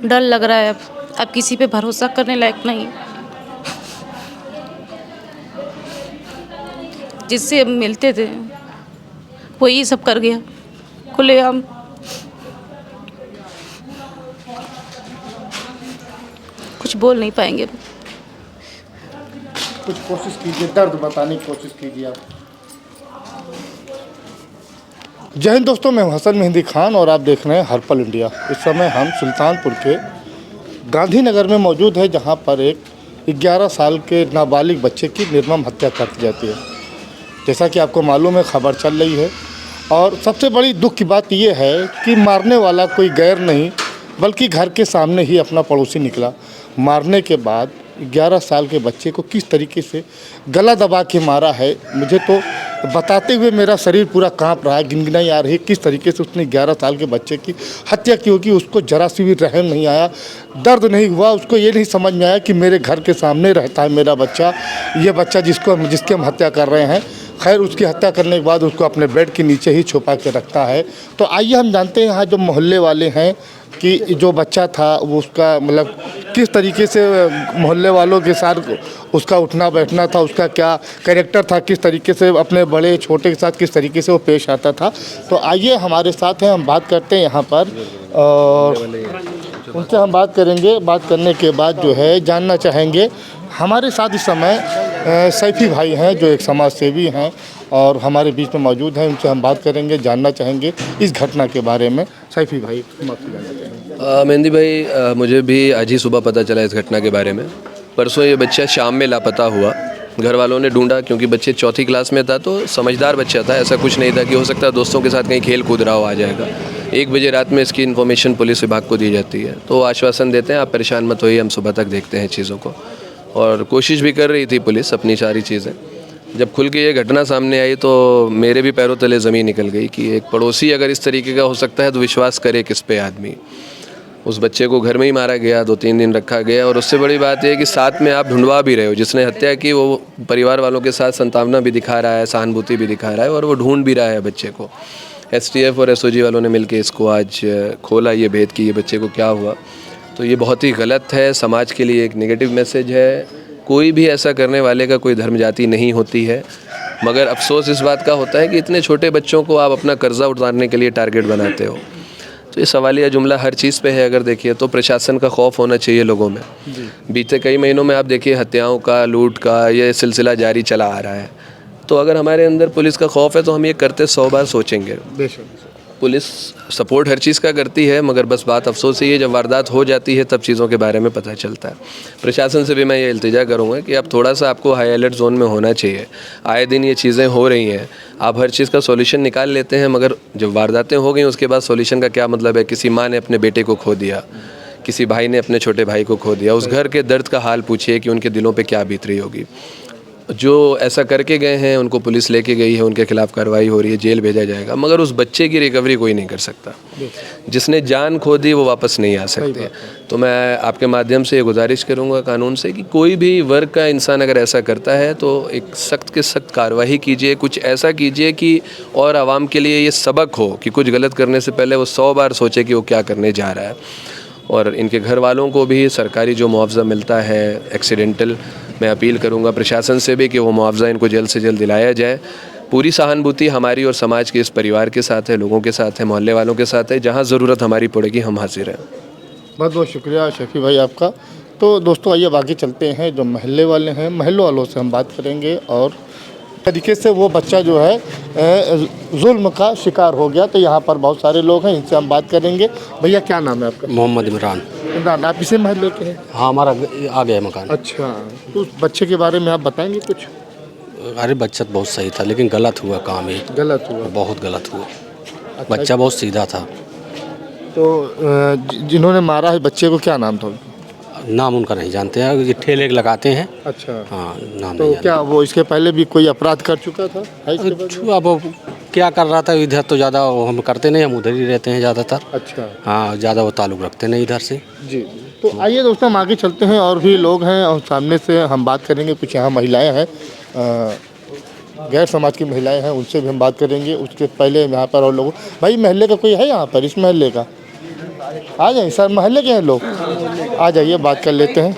डर लग रहा है अब किसी पे भरोसा करने लायक नहीं। जिससे हम मिलते थे वही सब कर गया खुलेआम। कुछ बोल नहीं पाएंगे। कुछ कोशिश कीजिए, दर्द बताने की कोशिश कीजिए आप। जय हिंद दोस्तों, मैं हूं हसन मेहंदी खान और आप देख रहे हैं हर पल इंडिया। इस समय हम सुल्तानपुर के गांधीनगर में मौजूद है, जहां पर एक 11 साल के नाबालिग बच्चे की निर्मम हत्या कर दी जाती है। जैसा कि आपको मालूम है, खबर चल रही है और सबसे बड़ी दुख की बात यह है कि मारने वाला कोई गैर नहीं बल्कि घर के सामने ही अपना पड़ोसी निकला। मारने के बाद 11 साल के बच्चे को किस तरीके से गला दबा के मारा है, मुझे तो बताते हुए मेरा शरीर पूरा कांप रहा है, गिनगिनाई आ रही है। किस तरीके से उसने 11 साल के बच्चे की हत्या की होगी, उसको जरा सी भी रहम नहीं आया, दर्द नहीं हुआ। उसको ये नहीं समझ में आया कि मेरे घर के सामने रहता है मेरा बच्चा, ये बच्चा जिसकी हम हत्या कर रहे हैं। खैर, उसकी हत्या करने के बाद उसको अपने बेड के नीचे ही छुपा के रखता है। तो आइए हम जानते हैं यहाँ जो मोहल्ले वाले हैं कि जो बच्चा था वो उसका मतलब किस तरीके से मोहल्ले वालों के साथ उसका उठना बैठना था, उसका क्या कैरेक्टर था, किस तरीके से अपने बड़े छोटे के साथ किस तरीके से वो पेश आता था। तो आइए हमारे साथ हैं, हम बात करते हैं यहाँ पर और उनसे हम बात करेंगे। बात करने के बाद जो है जानना चाहेंगे। हमारे साथ इस समय सैफी भाई हैं जो एक समाज सेवी हैं और हमारे बीच में मौजूद हैं। उनसे हम बात करेंगे, जानना चाहेंगे इस घटना के बारे में। सैफी भाई, हम आपसे जानना चाहेंगे। मेहंदी भाई, मुझे भी आज ही सुबह पता चला इस घटना के बारे में। परसों ये बच्चा शाम में लापता हुआ। घर वालों ने ढूंढा, क्योंकि बच्चे चौथी क्लास में था तो समझदार बच्चा था, ऐसा कुछ नहीं था कि हो सकता है दोस्तों के साथ कहीं खेल कूद रहा हो, आ जाएगा। 1 बजे रात में इसकी इन्फॉर्मेशन पुलिस विभाग को दी जाती है तो आश्वासन देते हैं आप परेशान मत होइए, हम सुबह तक देखते हैं चीज़ों को। और कोशिश भी कर रही थी पुलिस अपनी सारी चीज़ें। जब खुल के ये घटना सामने आई तो मेरे भी पैरों तले ज़मीन निकल गई कि एक पड़ोसी अगर इस तरीके का हो सकता है तो विश्वास करे किस पे आदमी। उस बच्चे को घर में ही मारा गया, 2-3 दिन रखा गया और उससे बड़ी बात यह है कि साथ में आप ढूंढवा भी रहे हो। जिसने हत्या की वो परिवार वालों के साथ संतावना भी दिखा रहा है, सहानुभूति भी दिखा रहा है और वो ढूंढ भी रहा है बच्चे को। STF और SOG वालों ने मिलकर इसको आज खोला ये भेद कि ये बच्चे को क्या हुआ। तो ये बहुत ही गलत है, समाज के लिए एक नेगेटिव मैसेज है। कोई भी ऐसा करने वाले का कोई धर्म जाति नहीं होती है, मगर अफसोस इस बात का होता है कि इतने छोटे बच्चों को आप अपना कर्जा उतारने के लिए टारगेट बनाते हो। तो ये सवालिया जुमला हर चीज़ पे है। अगर देखिए तो प्रशासन का खौफ होना चाहिए लोगों में। बीते कई महीनों में आप देखिए हत्याओं का, लूट का ये सिलसिला जारी चला आ रहा है। तो अगर हमारे अंदर पुलिस का खौफ है तो हम ये करते 100 बार सोचेंगे। पुलिस सपोर्ट हर चीज़ का करती है, मगर बस बात अफसोस ही है जब वारदात हो जाती है तब चीज़ों के बारे में पता चलता है। प्रशासन से भी मैं ये इल्तिजा करूँगा कि अब थोड़ा सा आपको हाई अलर्ट जोन में होना चाहिए। आए दिन ये चीज़ें हो रही हैं, आप हर चीज़ का सॉल्यूशन निकाल लेते हैं, मगर जब वारदातें हो गई उसके बाद सॉल्यूशन का क्या मतलब है। किसी माँ ने अपने बेटे को खो दिया, किसी भाई ने अपने छोटे भाई को खो दिया, उस घर के दर्द का हाल पूछिए कि उनके दिलों पर क्या बीत रही होगी। जो ऐसा करके गए हैं उनको पुलिस लेके गई है, उनके खिलाफ कार्रवाई हो रही है, जेल भेजा जाएगा, मगर उस बच्चे की रिकवरी कोई नहीं कर सकता। जिसने जान खो दी वो वापस नहीं आ सकते। तो मैं आपके माध्यम से ये गुजारिश करूंगा कानून से कि कोई भी वर्ग का इंसान अगर ऐसा करता है तो एक सख्त के सख्त कार्रवाई कीजिए, कुछ ऐसा कीजिए कि और आवाम के लिए ये सबक हो कि कुछ गलत करने से पहले वो 100 बार सोचे कि वो क्या करने जा रहा है। और इनके घर वालों को भी सरकारी जो मुआवजा मिलता है एक्सीडेंटल, मैं अपील करूंगा प्रशासन से भी कि वो मुआवजा इनको जल्द से जल्द दिलाया जाए। पूरी सहानुभूति हमारी और समाज के इस परिवार के साथ है, लोगों के साथ है, मोहल्ले वालों के साथ है। जहां ज़रूरत हमारी पड़ेगी हम हाजिर हैं। बहुत बहुत शुक्रिया शफी भाई आपका। तो दोस्तों आइए आगे चलते हैं। जो मोहल्ले वाले हैं, मोहल्लों वालों से हम बात करेंगे और तरीके से वो बच्चा जो है जुल्म का शिकार हो गया। तो यहाँ पर बहुत सारे लोग हैं, इनसे हम बात करेंगे। भैया क्या नाम है आपका? मोहम्मद इमरान। इमरान, आप इसी महल्ले के हैं? हाँ, हमारा आ गया मकान। अच्छा, तो उस बच्चे के बारे में आप बताएंगे कुछ? अरे बच्चा तो बहुत सही था लेकिन गलत हुआ काम ही। गलत हुआ? बहुत गलत हुआ। अच्छा, बच्चा बहुत सीधा था। तो जिन्होंने मारा है बच्चे को क्या नाम था? नाम उनका नहीं जानते हैं, ये ठेले लगाते हैं। अच्छा, हाँ, नाम तो नहीं क्या वो इसके पहले भी कोई अपराध कर चुका था? अब वो क्या कर रहा था इधर, तो ज़्यादा हम करते नहीं, हम उधर ही रहते हैं ज़्यादातर। अच्छा, हाँ, ज़्यादा वो ताल्लुक़ रखते नहीं इधर से जी। तो आइए दोस्तों हम आगे चलते हैं, और भी लोग हैं और सामने से हम बात करेंगे। कुछ यहाँ महिलाएं हैं, गैर समाज की महिलाएं हैं, उनसे भी हम बात करेंगे। उसके पहले यहाँ पर और लोग, भाई महल्ले का कोई है यहाँ पर, इस महल्ले का? आ जाइए सर, मोहल्ले के हैं लोग, आ जाइए बात कर लेते हैं।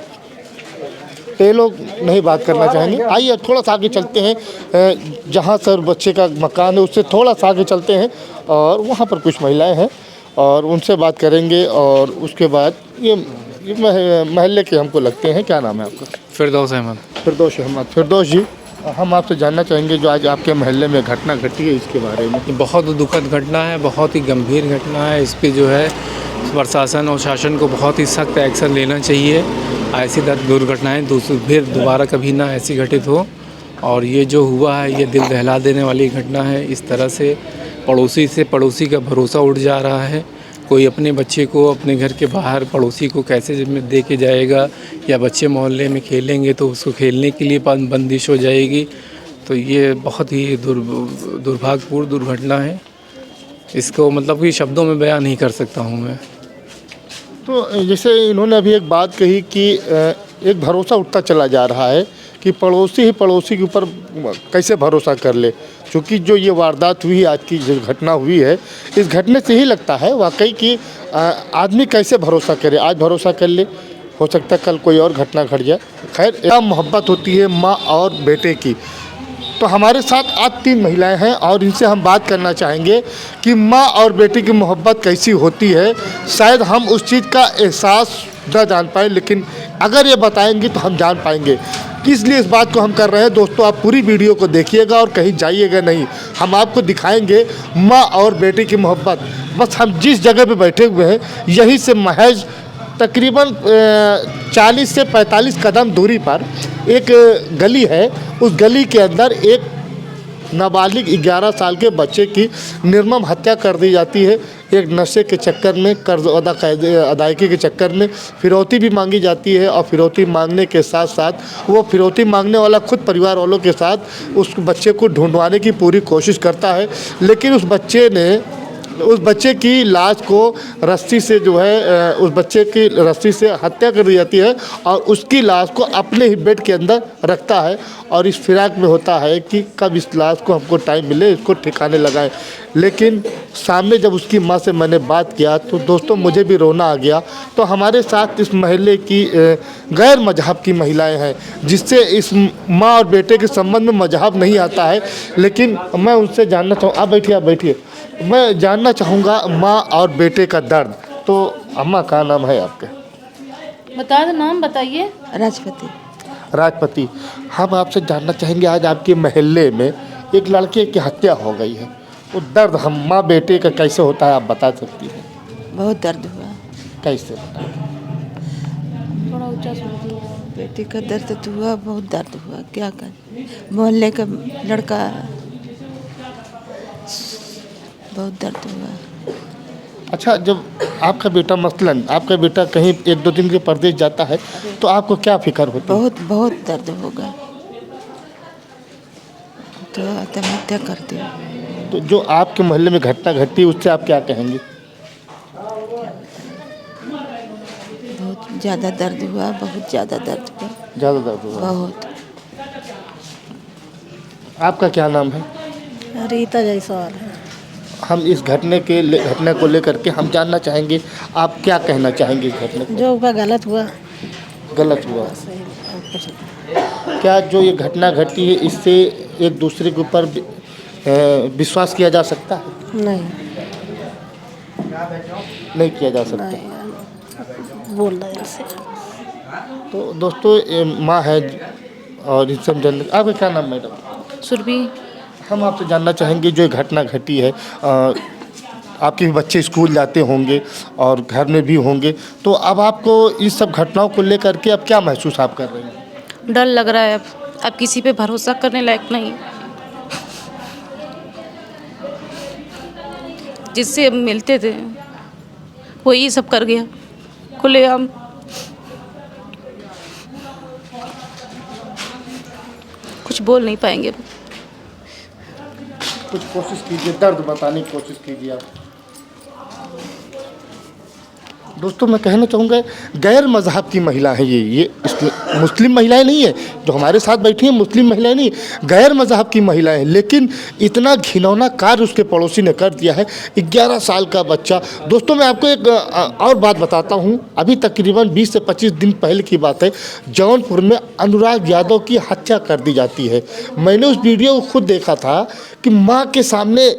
ये लोग नहीं बात करना चाहेंगे, आइए थोड़ा सा आगे चलते हैं। जहाँ सर बच्चे का मकान है उससे थोड़ा सा आगे चलते हैं और वहाँ पर कुछ महिलाएं हैं और उनसे बात करेंगे। और उसके बाद ये मोहल्ले के हमको लगते हैं। क्या नाम है आपका? फिरदौस अहमद। फिरदौस अहमद। फिरदौस जी, हम आपसे जानना चाहेंगे जो आज आपके मोहल्ले में घटना घटी है इसके बारे में। ये बहुत दुखद घटना है, बहुत ही गंभीर घटना है। इस पे जो है प्रशासन और शासन को बहुत ही सख्त एक्शन लेना चाहिए। ऐसी दुर्घटनाएं फिर दोबारा कभी ना ऐसी घटित हो। और ये जो हुआ है ये दिल दहला देने वाली घटना है। इस तरह से पड़ोसी का भरोसा उठ जा रहा है। कोई अपने बच्चे को अपने घर के बाहर पड़ोसी को कैसे दे के जाएगा, या बच्चे मोहल्ले में खेलेंगे तो उसको खेलने के लिए बंदिश हो जाएगी। तो ये बहुत ही दुर्भाग्यपूर्ण दुर्घटना है। इसको मतलब कि शब्दों में बयान नहीं कर सकता हूँ मैं। तो जैसे इन्होंने अभी एक बात कही कि एक भरोसा उठता चला जा रहा है कि पड़ोसी ही पड़ोसी के ऊपर कैसे भरोसा कर ले। क्योंकि जो ये वारदात हुई, आज की जो घटना हुई है, इस घटने से ही लगता है वाकई कि आदमी कैसे भरोसा करे। आज भरोसा कर ले, हो सकता है कल कोई और घटना घट जाए। खैर, क्या मोहब्बत होती है माँ और बेटे की। तो हमारे साथ आज 3 महिलाएं हैं और इनसे हम बात करना चाहेंगे कि माँ और बेटे की मोहब्बत कैसी होती है। शायद हम उस चीज़ का एहसास न जान पाएँ, लेकिन अगर ये बताएंगे तो हम जान पाएंगे। इसलिए इस बात को हम कर रहे हैं। दोस्तों, आप पूरी वीडियो को देखिएगा और कहीं जाइएगा नहीं। हम आपको दिखाएंगे माँ और बेटे की मोहब्बत। बस हम जिस जगह पे बैठे हुए हैं यहीं से महज तकरीबन 40 से 45 कदम दूरी पर एक गली है। उस गली के अंदर एक नाबालिग 11 साल के बच्चे की निर्मम हत्या कर दी जाती है। एक नशे के चक्कर में, कर्ज अदायगी के चक्कर में फिरौती भी मांगी जाती है। और फिरौती मांगने के साथ साथ वो फिरौती मांगने वाला खुद परिवार वालों के साथ उस बच्चे को ढूंढवाने की पूरी कोशिश करता है। लेकिन उस बच्चे की लाश को रस्सी से जो है उस बच्चे की रस्सी से हत्या कर दी जाती है और उसकी लाश को अपने ही बेड के अंदर रखता है। और इस फिराक में होता है कि कब इस लाश को हमको टाइम मिले, इसको ठिकाने लगाएं। लेकिन सामने जब उसकी माँ से मैंने बात किया तो दोस्तों मुझे भी रोना आ गया। तो हमारे साथ इस मोहल्ले की गैर मजहब की महिलाएं हैं, जिससे इस माँ और बेटे के संबंध में मजहब नहीं आता है। लेकिन मैं उनसे जानना चाहूँ, आप बैठिए, मैं जानना चाहूँगा माँ और बेटे का दर्द। तो अम्मा, का नाम है आपका? बता दो, नाम बताइए। राजपति। हम आपसे जानना चाहेंगे, आज आपके मोहल्ले में एक लड़के की हत्या हो गई है, वो दर्द हम माँ बेटे का कैसे होता है आप बता सकती हैं? बहुत दर्द हुआ। कैसे बताएं? थोड़ा ऊंचा सुन। बेटे का दर्द तो हुआ, बहुत दर्द हुआ। क्या कर, मोहल्ले का लड़का, बहुत दर्द हुआ। अच्छा, जब आपका बेटा मसलन आपका बेटा कहीं 1-2 दिन के परदेश जाता है तो आपको क्या फिक्र होती है? बहुत दर्द होगा तो आत्महत्या कर दे। तो जो आपके मोहल्ले में घटना घटती है उससे आप क्या कहेंगे? बहुत ज़्यादा दर्द हुआ, बहुत ज़्यादा दर्द हुआ। ज़्यादा दर्द हुआ? बहुत। आपका क्या नाम है? रीता जायसवाल है। हम इस घटना को लेकर के हम जानना चाहेंगे, आप क्या कहना चाहेंगे इस घटना को? जो हुआ गलत हुआ। गलत हुआ। क्या जो ये घटना घटी है इससे एक दूसरे के ऊपर विश्वास किया जा सकता है? नहीं किया जा सकता। बोल रहा है इससे। तो दोस्तों, ये माँ है और इनसे हम जानना। आपका क्या नाम मैडम? सुरभि। हम आपसे जानना चाहेंगे, जो घटना घटी है, आपके भी बच्चे स्कूल जाते होंगे और घर में भी होंगे, तो अब आपको इस सब घटनाओं को लेकर के अब क्या महसूस आप कर रहे हैं? डर लग रहा है। अब किसी पे भरोसा करने लायक नहीं। जिससे मिलते थे वही सब कर गया खुलेआम। कुछ बोल नहीं पाएंगे। कुछ कोशिश कीजिए, दर्द बताने की कोशिश कीजिए आप। दोस्तों मैं कहना चाहूँगा गैर मज़हब की महिला है ये मुस्लिम महिलाएं नहीं है जो हमारे साथ बैठी हैं, मुस्लिम महिलाएं नहीं, गैर मज़हब की महिलाएं हैं। लेकिन इतना घिनौना कार्य उसके पड़ोसी ने कर दिया है, 11 साल का बच्चा। दोस्तों मैं आपको एक और बात बताता हूं, अभी तकरीबन 20 से 25 दिन पहले की बात है, जौनपुर में अनुराग यादव की हत्या कर दी जाती है। मैंने उस वीडियो को खुद देखा था कि माँ के सामने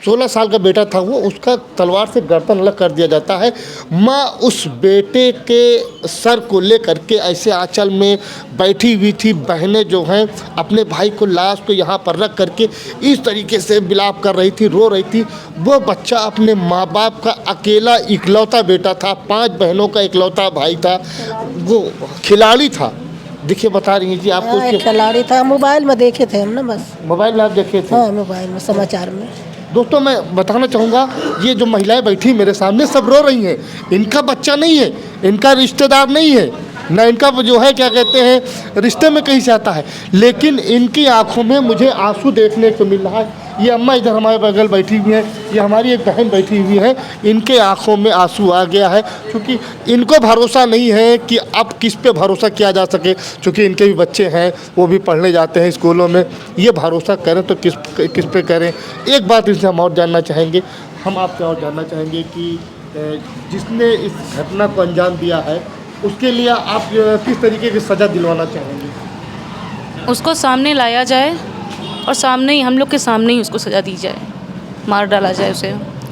16 साल का बेटा था वो, उसका तलवार से गर्दन अलग कर दिया जाता है। माँ उस बेटे के सर को लेकर के ऐसे आंचल में बैठी हुई थी, बहनें जो हैं अपने भाई को लाश को यहाँ पर रख करके इस तरीके से विलाप कर रही थी, रो रही थी। वो बच्चा अपने माँ बाप का अकेला इकलौता बेटा था, 5 बहनों का इकलौता भाई था, वो खिलाड़ी था। देखिए बता रही हैं जी आपको, खिलाड़ी था, मोबाइल में देखे थे हम ना, बस मोबाइल में आप देखे थे? हाँ, मोबाइल में समाचार में। दोस्तों मैं बताना चाहूँगा ये जो महिलाएं बैठी मेरे सामने सब रो रही हैं, इनका बच्चा नहीं है, इनका रिश्तेदार नहीं है, ना इनका जो है क्या कहते हैं रिश्ते में कहीं से आता है, लेकिन इनकी आंखों में मुझे आंसू देखने को मिल रहा है। ये अम्मा इधर हमारे बगल बैठी हुई है, ये हमारी एक बहन बैठी हुई है, इनके आंखों में आंसू आ गया है क्योंकि इनको भरोसा नहीं है कि अब किस पे भरोसा किया जा सके, क्योंकि इनके भी बच्चे हैं, वो भी पढ़ने जाते हैं स्कूलों में। ये भरोसा करें तो किस पे करें। एक बात इनसे हम और जानना चाहेंगे, हम आपसे और जानना चाहेंगे कि जिसने इस घटना को अंजाम दिया है उसके लिए आप किस तरीके की सज़ा दिलवाना चाहेंगे? उसको सामने लाया जाए और सामने ही, हम लोग के सामने ही उसको सज़ा दी जाए, मार डाला जाए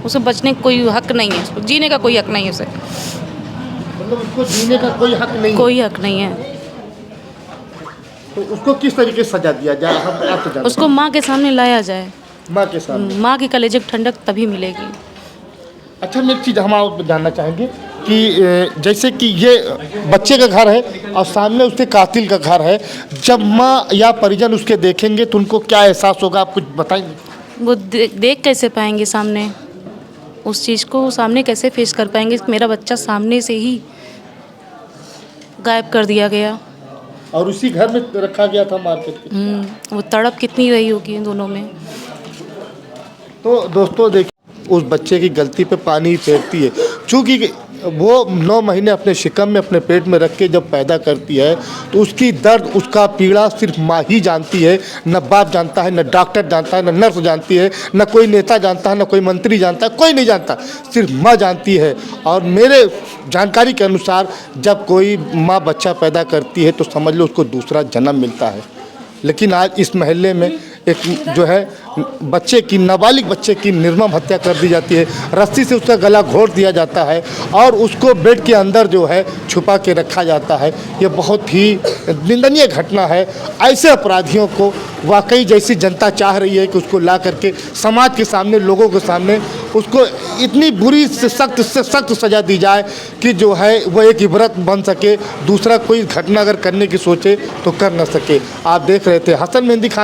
उसे बचने का कोई हक नहीं है, उसको जीने का कोई हक नहीं है, उसे मतलब उसको जीने का कोई हक नहीं, कोई हक नहीं है। तो उसको किस तरीके से सज़ा दिया जाए? हम आपसे जानना उसको माँ के सामने लाया जाए, माँ के सामने। माँ के कलेजे की ठंडक तभी मिलेगी। अच्छा एक चीज़ हम आप जानना चाहेंगे कि जैसे कि ये बच्चे का घर है और सामने उसके कातिल का घर है, जब माँ या परिजन उसके देखेंगे तो उनको क्या एहसास होगा, आप कुछ बताएंगे? वो देख कैसे पाएंगे सामने उस चीज़ को, सामने कैसे फेस कर पाएंगे? मेरा बच्चा सामने से ही गायब कर दिया गया और उसी घर में रखा गया था मार्केट के। वो तड़प कितनी रही होगी इन दोनों में। तो दोस्तों देखिए उस बच्चे की गलती पे पानी फेरती है, चूँकि वो 9 महीने अपने शिकम में अपने पेट में रख के जब पैदा करती है तो उसकी दर्द, उसका पीड़ा सिर्फ माँ ही जानती है, न बाप जानता है, न डॉक्टर जानता है, न नर्स जानती है, न कोई नेता जानता है, न कोई मंत्री जानता है, कोई नहीं जानता, सिर्फ माँ जानती है। और मेरे जानकारी के अनुसार जब कोई माँ बच्चा पैदा करती है तो समझ लो उसको दूसरा जन्म मिलता है। लेकिन आज इस महल्ले में एक जो है बच्चे की, नाबालिग बच्चे की निर्मम हत्या कर दी जाती है, रस्सी से उसका गला घोट दिया जाता है और उसको बेड के अंदर जो है छुपा के रखा जाता है। ये बहुत ही निंदनीय घटना है। ऐसे अपराधियों को वाकई जैसी जनता चाह रही है कि उसको ला करके समाज के सामने, लोगों के सामने उसको इतनी बुरी से सख्त सज़ा दी जाए कि जो है वो एक इबरत बन सके, दूसरा कोई घटना अगर करने की सोचे तो कर न सके। आप देख रहे थे हसन मेहंदी खान।